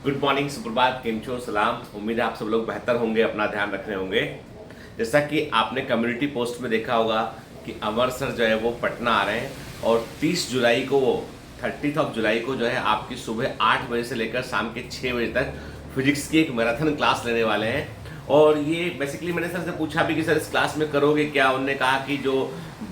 Good morning, सुप्रभात, केम छो, सलाम। उम्मीद है आप सब लोग बेहतर होंगे, अपना ध्यान रखने होंगे। जैसा कि आपने कम्युनिटी पोस्ट में देखा होगा कि अमर सर जो है वो पटना आ रहे हैं और 30 जुलाई को वो 30 जुलाई को जो है आपकी सुबह 8 बजे से लेकर शाम के 6 बजे तक फिजिक्स की एक मैराथन क्लास लेने वाले हैं। और ये बेसिकली मैंने सर से पूछा भी कि सर इस क्लास में करोगे क्या। उन्होंने कहा कि जो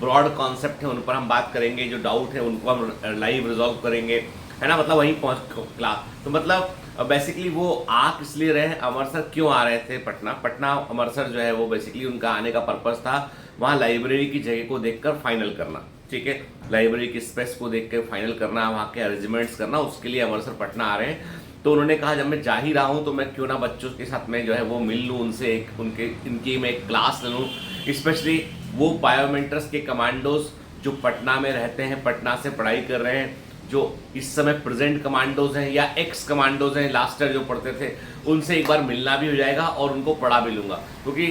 ब्रॉड कॉन्सेप्ट है उन पर हम बात करेंगे, जो डाउट है उनको हम लाइव रिजॉल्व करेंगे, है ना। मतलब वहीं पहुंच क्लास तो मतलब बेसिकली वो आ किस लिए रहे हैं, अमर सर क्यों आ रहे थे पटना अमर सर जो है वो बेसिकली उनका आने का पर्पस था वहाँ लाइब्रेरी की जगह को देखकर फाइनल करना। ठीक है, लाइब्रेरी की स्पेस को देख कर फाइनल करना, वहाँ के अरेंजमेंट्स करना, उसके लिए अमर सर पटना आ रहे हैं। तो उन्होंने कहा जब मैं जा ही रहा हूँ तो मैं क्यों ना बच्चों के साथ में जो है वो मिल लूँ, उनसे एक इनकी मैं एक क्लास ले लूँ। स्पेशली वो बायोमेंटर्स के कमांडोज जो पटना में रहते हैं, पटना से पढ़ाई कर रहे हैं, जो इस समय प्रेजेंट कमांडोज हैं या एक्स कमांडोज हैं, लास्ट ईयर जो पढ़ते थे, उनसे एक बार मिलना भी हो जाएगा और उनको पढ़ा भी लूँगा। क्योंकि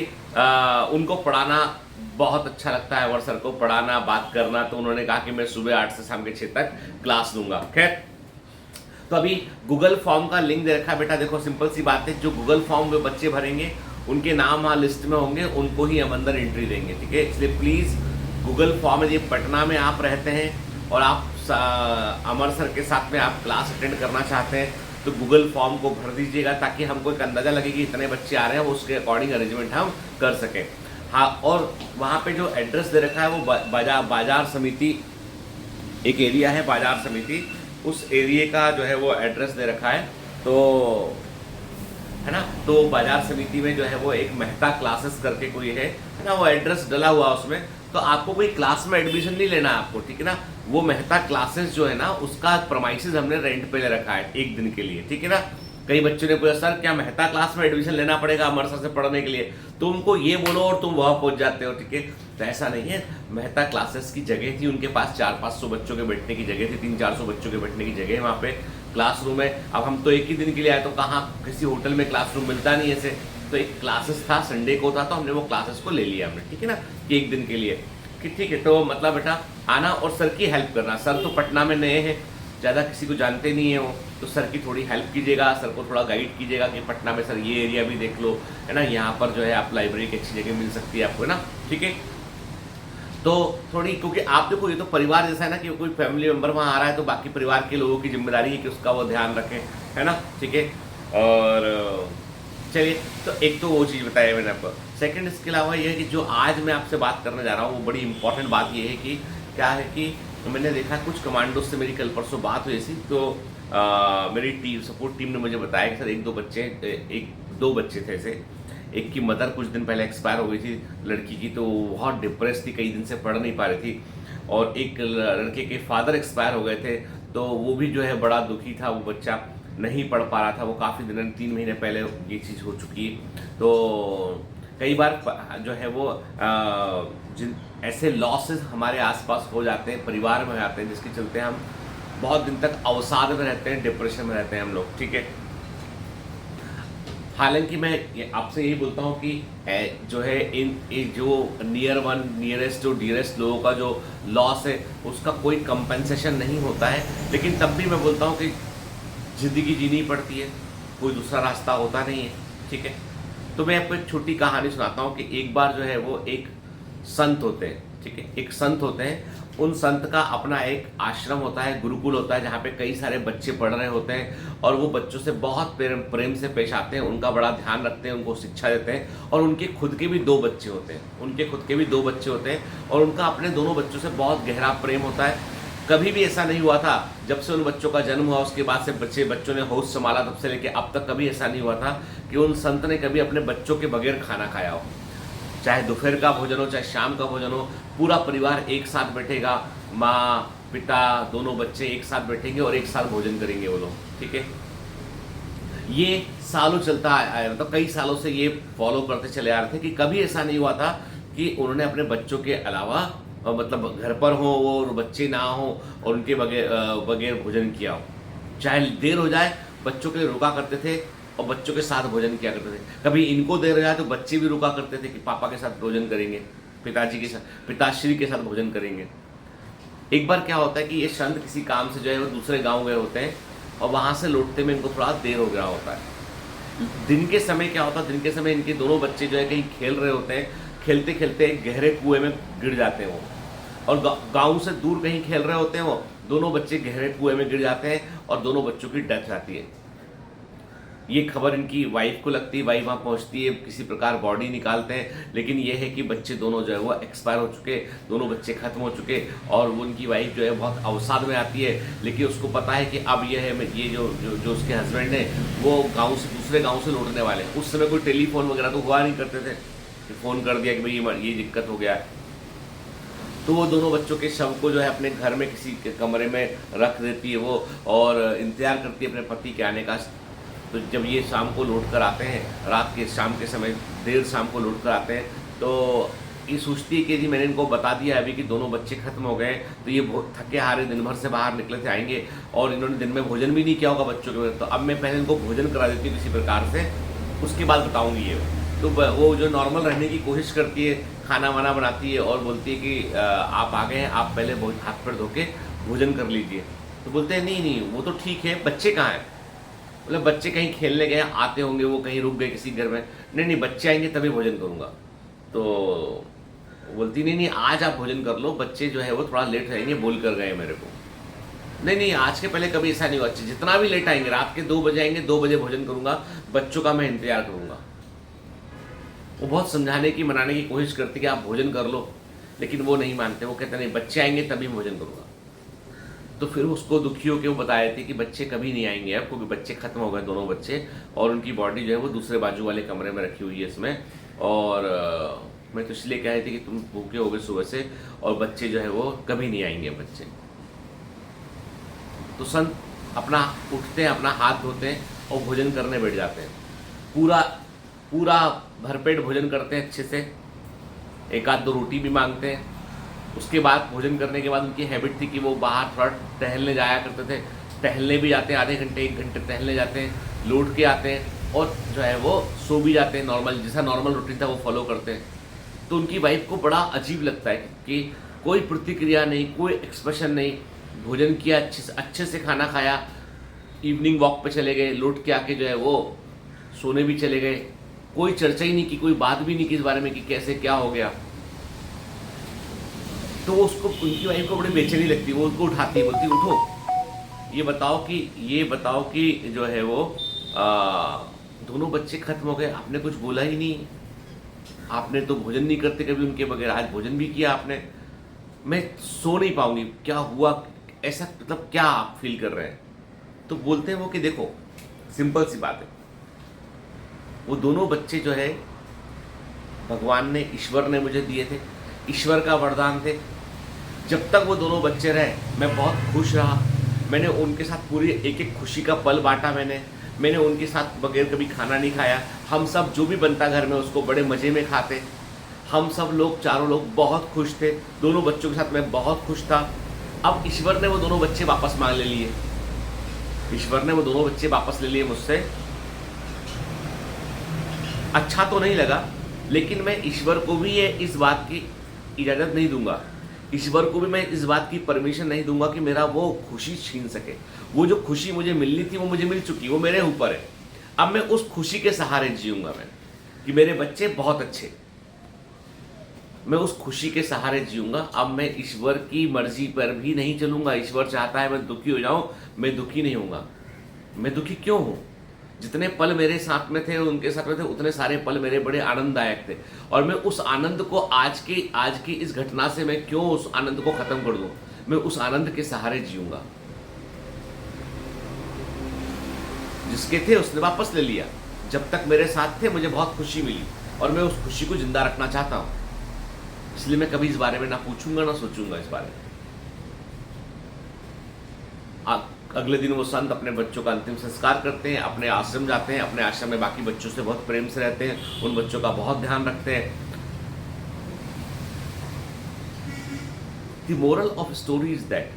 उनको पढ़ाना बहुत अच्छा लगता है, अमर सर को पढ़ाना, बात करना। तो उन्होंने कहा कि मैं सुबह 8 से शाम के 6 तक क्लास लूँगा। खैर, तो अभी गूगल फॉर्म का लिंक दे रखा है बेटा। देखो सिंपल सी बात है, जो गूगल फॉर्म में बच्चे भरेंगे उनके नाम वहाँ लिस्ट में होंगे, उनको ही हम अंदर एंट्री देंगे। ठीक है, इसलिए प्लीज़ गूगल फॉर्म, यदि पटना में आप रहते हैं और आप अमर सर के साथ में आप क्लास अटेंड करना चाहते हैं तो गूगल फॉर्म को भर दीजिएगा, ताकि हमको एक अंदाजा लगे कि इतने बच्चे आ रहे हैं, उसके अकॉर्डिंग अरेंजमेंट हम कर सकें। हाँ, और वहाँ पे जो एड्रेस दे रखा है वो बाजार समिति एक एरिया है, बाजार समिति, उस एरिया का जो है वो एड्रेस दे रखा है। तो है ना, तो बाजार समिति में जो है वो एक मेहता क्लासेस करके कोई है ना, वो एड्रेस डला हुआ उसमें। तो आपको कोई क्लास में एडमिशन नहीं लेना है आपको, ठीक है ना। वो मेहता क्लासेस जो है ना, उसका प्रमाइसिस हमने रेंट पे ले रखा है एक दिन के लिए, ठीक है ना। कई बच्चों ने पूछा सर क्या मेहता क्लास में एडमिशन लेना पड़ेगा अमर सर से पढ़ने के लिए, तो उनको ये बोलो और तुम वहां पहुंच जाते हो। ठीक है, तो ऐसा नहीं है। मेहता क्लासेस की जगह थी, उनके पास 400-500 बच्चों के बैठने की जगह थी, 300-400 बच्चों के बैठने की जगह है वहाँ पे, क्लासरूम है। अब हम तो एक ही दिन के लिए आए, तो कहाँ किसी होटल में क्लासरूम मिलता नहीं ऐसे, तो एक क्लासेस था, संडे को था, तो हमने वो क्लासेस को ले लिया हमने, ठीक है ना, कि एक दिन के लिए कि ठीक है। तो मतलब बेटा आना और सर की हेल्प करना। सर तो पटना में नए हैं, ज़्यादा किसी को जानते नहीं है वो, तो सर की थोड़ी हेल्प कीजिएगा, सर को थोड़ा गाइड कीजिएगा कि पटना में सर ये एरिया भी देख लो, है ना, यहाँ पर जो है आप लाइब्रेरी की अच्छी जगह मिल सकती है आपको, है ना। ठीक है, तो थोड़ी, क्योंकि आप देखो ये तो परिवार जैसा है ना, कि कोई फैमिली मेम्बर वहाँ आ रहा है तो बाकी परिवार के लोगों की जिम्मेदारी है कि उसका वो ध्यान रखें, है ना। ठीक है, और चलिए, तो एक तो वो चीज़ बताया मैंने आपको। सेकंड, इसके अलावा ये है कि जो आज मैं आपसे बात करने जा रहा हूँ वो बड़ी इंपॉर्टेंट बात ये है कि क्या है कि मैंने देखा कुछ कमांडो से मेरी कल परसों बात हुई थी, तो मेरी टीम, सपोर्ट टीम ने मुझे बताया कि सर एक दो बच्चे थे ऐसे, एक की मदर कुछ दिन पहले एक्सपायर हो गई थी लड़की की, तो बहुत डिप्रेस थी, कई दिन से पढ़ नहीं पा रही थी, और एक लड़के के फादर एक्सपायर हो गए थे, तो वो भी जो है बड़ा दुखी था, वो बच्चा नहीं पढ़ पा रहा था, वो काफ़ी दिन, 3 महीने पहले ये चीज़ हो चुकी है। तो कई बार जो है वो जिन ऐसे लॉसेस हमारे आसपास हो जाते हैं, परिवार में हो जाते हैं, जिसके चलते हम बहुत दिन तक अवसाद में रहते हैं, डिप्रेशन में रहते हैं हम लोग, ठीक है। हालांकि मैं आपसे यही बोलता हूँ कि जो है जो नियरेस्ट जो डियरेस्ट लोगों का जो लॉस है उसका कोई कंपनसेशन नहीं होता है, लेकिन तब भी मैं बोलता हूँ कि ज़िंदगी जीनी पड़ती है, कोई दूसरा रास्ता होता नहीं है, ठीक है। तो मैं आपको एक छोटी कहानी सुनाता हूँ कि एक बार जो है वो एक संत होते हैं, ठीक है, एक संत होते हैं, उन संत का अपना एक आश्रम होता है, गुरुकुल होता है, जहाँ पे कई सारे बच्चे पढ़ रहे होते हैं और वो बच्चों से बहुत प्रेम से पेश आते हैं, उनका बड़ा ध्यान रखते हैं, उनको शिक्षा देते हैं। और उनके खुद के भी 2 बच्चे होते हैं, और उनका अपने दोनों बच्चों से बहुत गहरा प्रेम होता है। कभी भी ऐसा नहीं हुआ था, जब से उन बच्चों का जन्म हुआ उसके बाद से बच्चों ने होश संभाला तब से लेके अब तक कभी ऐसा नहीं हुआ था कि उन संत ने कभी अपने बच्चों के बगैर खाना खाया हो। चाहे दोपहर का भोजन हो, चाहे शाम का भोजन हो, पूरा परिवार एक साथ बैठेगा, माँ पिता दोनों बच्चे एक साथ बैठेंगे और एक साथ भोजन करेंगे वो लोग, ठीक है। ये सालों चलता आया, मतलब कई सालों से ये फॉलो करते चले आ रहे थे कि कभी ऐसा नहीं हुआ था कि उन्होंने अपने बच्चों के अलावा मतलब घर पर हो वो और बच्चे ना हो और उनके बगैर भोजन किया हो। चाहे देर हो जाए बच्चों के लिए रुका करते थे और बच्चों के साथ भोजन किया करते थे। कभी इनको देर हो जाए तो बच्चे भी रुका करते थे कि पापा के साथ भोजन करेंगे, पिताश्री के साथ भोजन करेंगे। एक बार क्या होता है कि ये संत किसी काम से जो है वो दूसरे गांव गए होते हैं, और वहाँ से लौटते में इनको थोड़ा देर हो गया होता है। दिन के समय क्या होता है, दिन के समय इनके दोनों बच्चे जो है कहीं खेल रहे होते हैं, खेलते खेलते एक गहरे कुएं में गिर जाते हैं वो, और गांव से दूर कहीं खेल रहे होते हैं वो दोनों बच्चे गहरे कुएं में गिर जाते हैं और दोनों बच्चों की डेथ जाती है। ये खबर इनकी वाइफ को लगती है, वाइफ वहाँ पहुँचती है, किसी प्रकार बॉडी निकालते हैं, लेकिन ये है कि बच्चे दोनों जो है वो एक्सपायर हो चुके, दोनों बच्चे खत्म हो चुके, और वो उनकी वाइफ जो है बहुत अवसाद में आती है। लेकिन उसको पता है कि अब ये है, ये जो उसके हस्बैंड है वो गाँव से, दूसरे गाँव से लौटने वाले। उस समय कोई टेलीफोन वगैरह तो हुआ नहीं करते थे कि फ़ोन कर दिया कि भाई ये दिक्कत हो गया है। तो वो दोनों बच्चों के शव को जो है अपने घर में किसी के कमरे में रख देती है वो, और इंतज़ार करती है अपने पति के आने का। तो जब ये शाम को लौट कर आते हैं, रात के शाम के समय देर शाम को लौट कर आते हैं, तो ये सोचती है कि जी मैंने इनको बता दिया अभी कि दोनों बच्चे खत्म हो गए, तो ये बहुत थके हारे दिन भर से बाहर निकले थे आएंगे, और इन्होंने दिन में भोजन भी नहीं किया होगा बच्चों के, तो अब मैं पहले इनको भोजन करा देती हूँ किसी प्रकार से, उसके बाद बताऊँगी ये। तो वो जो नॉर्मल रहने की कोशिश करती है, खाना वाना बनाती है और बोलती है कि आप आ गए हैं, आप पहले हाथ पैर धो के भोजन कर लीजिए। तो बोलते हैं नहीं नहीं वो तो ठीक है, बच्चे कहाँ हैं? मतलब बच्चे कहीं खेलने गए, आते होंगे, वो कहीं रुक गए किसी घर में। नहीं नहीं बच्चे आएंगे तभी भोजन करूँगा। तो बोलती नहीं नहीं आज आप भोजन कर लो, बच्चे जो है वो थोड़ा लेट रहेंगे, बोल कर गए मेरे को। नहीं नहीं आज के पहले कभी ऐसा नहीं हुआ, जितना भी लेट आएंगे, रात के 2 बजे आएंगे, 2 बजे भोजन करूँगा, बच्चों का मैं इंतजार करूँगा। वो बहुत समझाने की, मनाने की कोशिश करती कि आप भोजन कर लो, लेकिन वो नहीं मानते। वो कहते नहीं बच्चे आएंगे तभी भोजन करूँगा। तो फिर उसको दुखी होकर वो बता रही थी कि बच्चे कभी नहीं आएंगे अब, क्योंकि बच्चे खत्म हो गए दोनों बच्चे, और उनकी बॉडी जो है वो दूसरे बाजू वाले कमरे में रखी हुई है इसमें। और मैं तो इसलिए कह रही थी कि तुम भूखे हो गए सुबह से, और बच्चे जो है वो कभी नहीं आएंगे बच्चे। तो संत अपना उठते हैं, अपना हाथ धोते हैं और भोजन करने बैठ जाते हैं। पूरा भरपेट भोजन करते हैं अच्छे से, एक आध 2 रोटी भी मांगते हैं। उसके बाद भोजन करने के बाद उनकी हैबिट थी कि वो बाहर थोड़ा टहलने जाया करते थे, टहलने भी जाते हैं, आधे घंटे 1 घंटे टहलने जाते हैं, लौट के आते हैं और जो है वो सो भी जाते हैं, नॉर्मल जैसा नॉर्मल रूटीन था वो फॉलो करते हैं। तो उनकी वाइफ को बड़ा अजीब लगता है कि कोई प्रतिक्रिया नहीं, कोई एक्सप्रेशन नहीं, भोजन किया अच्छे से खाना खाया, इवनिंग वॉक पे चले गए, लौट के आके जो है वो सोने भी चले गए, कोई चर्चा ही नहीं की, कोई बात भी नहीं की इस बारे में कि कैसे क्या हो गया। तो उसको, उनकी वाइफ को बड़ी बेचैनी लगती है, वो उसको उठाती है, बोलती उठो, ये बताओ कि जो है वो दोनों बच्चे खत्म हो गए, आपने कुछ बोला ही नहीं, आपने तो भोजन नहीं करते कभी उनके बगैर, आज भोजन भी किया आपने, मैं सो नहीं पाऊंगी, क्या हुआ, ऐसा मतलब क्या आप फील कर रहे हैं? तो बोलते हैं वो कि देखो सिंपल सी बात है, वो दोनों बच्चे जो है भगवान ने, ईश्वर ने मुझे दिए थे, ईश्वर का वरदान थे। जब तक वो दोनों बच्चे रहे मैं बहुत खुश रहा, मैंने उनके साथ पूरी एक एक खुशी का पल बांटा, मैंने उनके साथ बगैर कभी खाना नहीं खाया, हम सब जो भी बनता घर में उसको बड़े मज़े में खाते, हम सब लोग चारों लोग बहुत खुश थे, दोनों बच्चों के साथ मैं बहुत खुश था। अब ईश्वर ने वो दोनों बच्चे वापस मांग ले लिए, ईश्वर ने वो दोनों बच्चे वापस ले लिए मुझसे। अच्छा तो नहीं लगा, लेकिन मैं ईश्वर को भी ये इस बात की इजाज़त नहीं दूंगा, ईश्वर को भी मैं इस बात की परमिशन नहीं दूंगा कि मेरा वो खुशी छीन सके। वो जो खुशी मुझे मिलनी थी वो मुझे मिल चुकी, वो मेरे ऊपर है। अब मैं उस खुशी के सहारे जीऊंगा, मैं कि मेरे बच्चे बहुत अच्छे, मैं उस खुशी के सहारे जीऊंगा। अब मैं ईश्वर की मर्जी पर भी नहीं चलूंगा। ईश्वर चाहता है मैं दुखी हो जाऊं, मैं दुखी नहीं होऊंगा। मैं दुखी क्यों हूं? जितने पल मेरे साथ में थे, उनके साथ में थे, उतने सारे पल मेरे बड़े आनंददायक थे, और मैं उस आनंद को आज की इस घटना से मैं क्यों उस आनंद को खत्म कर दूं? मैं उस आनंद के सहारे जीऊंगा। जिसके थे उसने वापस ले लिया, जब तक मेरे साथ थे मुझे बहुत खुशी मिली, और मैं उस खुशी को जिंदा रखना चाहता हूं। इसलिए मैं कभी इस बारे में ना पूछूंगा ना सोचूंगा इस बारे में। अगले दिन वो संत अपने बच्चों का अंतिम संस्कार करते हैं, अपने आश्रम जाते हैं, अपने आश्रम में बाकी बच्चों से बहुत प्रेम से रहते हैं, उन बच्चों का बहुत ध्यान रखते हैं। The moral of story is that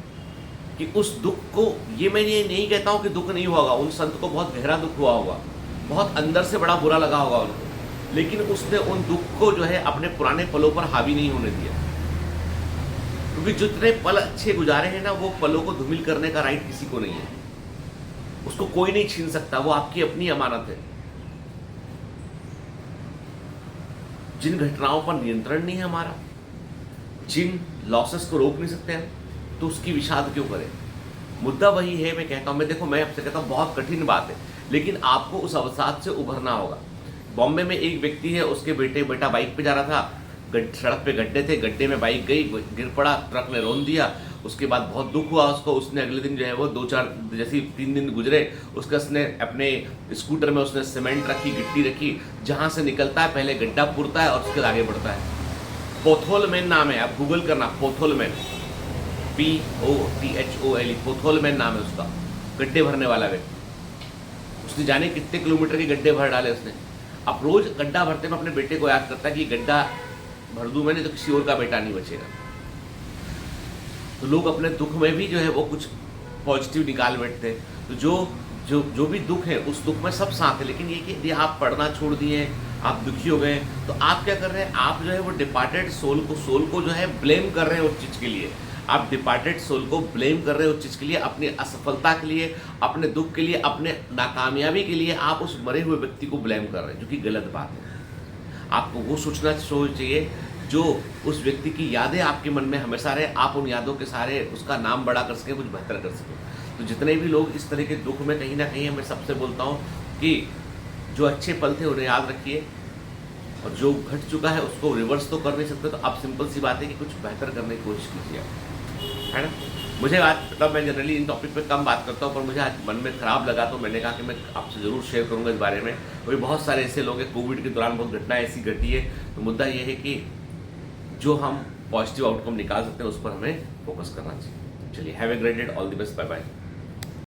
कि उस दुख को, ये मैं ये नहीं कहता हूं कि दुख नहीं हुआ होगा, उन संत को बहुत गहरा दुख हुआ होगा, बहुत अंदर से बड़ा बुरा लगा होगा उनको, लेकिन उसने उन दुख को जो है अपने पुराने पलों पर हावी नहीं होने दिया। क्योंकि जितने पल अच्छे गुजारे हैं ना, वो पलों को धूमिल करने का राइट किसी को नहीं है। उसको कोई नहीं छीन सकता, वो आपकी अपनी अमानत है। जिन घटनाओं पर नियंत्रण नहीं है हमारा, जिन लॉसेस को रोक नहीं सकते हैं, तो उसकी विषाद क्यों करें? मुद्दा वही है, मैं कहता हूं, मैं देखो, मैं आपसे कहता हूं बहुत कठिन बात है, लेकिन आपको उस अवसाद से उभरना होगा। बॉम्बे में एक व्यक्ति है, उसके बेटा बाइक पे जा रहा था, सड़क पे गड्ढे थे, गड्ढे में बाइक गई, गिर पड़ा, ट्रक ने रौंद दिया। उसके बाद बहुत दुख हुआ उसको, उसने अगले दिन जो है वो 2-4 जैसे 3 दिन गुजरे, उसने अपने स्कूटर में उसने सीमेंट रखी, गिट्टी रखी, जहां से निकलता है पहले गड्ढा पुरता है और उसके आगे बढ़ता है। पोथोलमैन नाम है, आप गूगल करना, पोथोलमैन, POTHOLE, पोथोलमैन नाम है उसका, गड्ढे भरने वाला व्यक्ति। उसने जाने कितने किलोमीटर के गड्ढे भर डाले उसने। अब रोज गड्ढा भरते में अपने बेटे को याद करता है कि गड्ढा भर दूं मैंने तो किसी और का बेटा नहीं बचेगा। तो लोग अपने दुख में भी जो है वो कुछ पॉजिटिव निकाल बैठते हैं। तो जो भी दुख है, उस दुख में सब साथ है, लेकिन ये कि यदि आप पढ़ना छोड़ दिए, आप दुखी हो गए, तो आप क्या कर रहे हैं? आप जो है वो डिपार्टेड सोल को जो है ब्लेम कर रहे हैं उस चीज़ के लिए। आप डिपार्टेड सोल को ब्लेम कर रहे हो उस चीज़ के लिए, अपनी असफलता के लिए, अपने दुख के लिए, अपने नाकामयाबी के लिए आप उस मरे हुए व्यक्ति को ब्लेम कर रहे हैं, जो कि गलत बात है। आपको वो सोचना चाहिए जो उस व्यक्ति की यादें आपके मन में हमेशा रहे, आप उन यादों के सहारे उसका नाम बड़ा कर सकें, कुछ बेहतर कर सकें। तो जितने भी लोग इस तरह के दुख में कहीं ना कहीं, मैं सबसे बोलता हूँ कि जो अच्छे पल थे उन्हें याद रखिए, और जो घट चुका है उसको रिवर्स तो कर नहीं सकते, तो आप सिंपल सी बात है कि कुछ बेहतर करने की कोशिश कीजिए, है ना। मुझे मतलब मैं जनरली इन टॉपिक पे कम बात करता हूँ, पर मुझे आज मन में ख़राब लगा तो मैंने कहा कि मैं आपसे ज़रूर शेयर करूँगा इस बारे में। वही बहुत सारे ऐसे लोग हैं, कोविड के दौरान बहुत घटनाएं ऐसी घटी है। तो मुद्दा ये है कि जो हम पॉजिटिव आउटकम निकाल सकते हैं उस पर हमें फोकस करना चाहिए। चलिए, have a great day, all the best, bye bye.